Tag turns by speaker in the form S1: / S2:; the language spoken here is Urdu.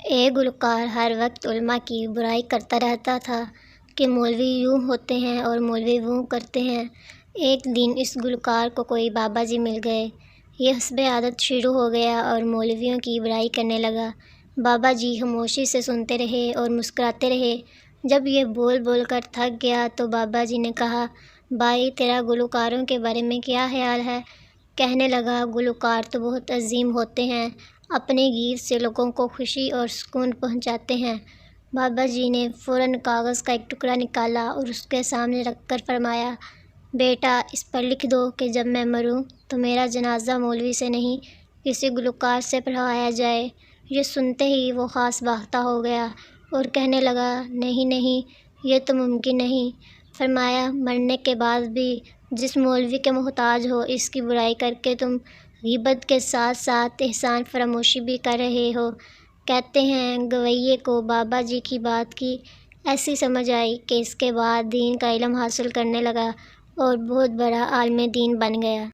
S1: ایک گلوکار ہر وقت علماء کی برائی کرتا رہتا تھا کہ مولوی یوں ہوتے ہیں اور مولوی وہ کرتے ہیں۔ ایک دن اس گلوکار کو کوئی بابا جی مل گئے۔ یہ حسب عادت شروع ہو گیا اور مولویوں کی برائی کرنے لگا۔ بابا جی خاموشی سے سنتے رہے اور مسکراتے رہے۔ جب یہ بول بول کر تھک گیا تو بابا جی نے کہا، بھائی تیرا گلوکاروں کے بارے میں کیا خیال ہے؟ کہنے لگا، گلوکار تو بہت عظیم ہوتے ہیں، اپنے گیت سے لوگوں کو خوشی اور سکون پہنچاتے ہیں۔ بابا جی نے فوراً کاغذ کا ایک ٹکڑا نکالا اور اس کے سامنے رکھ کر فرمایا، بیٹا اس پر لکھ دو کہ جب میں مروں تو میرا جنازہ مولوی سے نہیں کسی گلوکار سے پڑھوایا جائے۔ یہ سنتے ہی وہ خاص باختہ ہو گیا اور کہنے لگا، نہیں نہیں، یہ تو ممکن نہیں۔ فرمایا، مرنے کے بعد بھی جس مولوی کے محتاج ہو اس کی برائی کر کے تم غیبت کے ساتھ ساتھ احسان فراموشی بھی کر رہے ہو۔ کہتے ہیں گویے کو بابا جی کی بات کی ایسی سمجھ آئی کہ اس کے بعد دین کا علم حاصل کرنے لگا اور بہت بڑا عالم دین بن گیا۔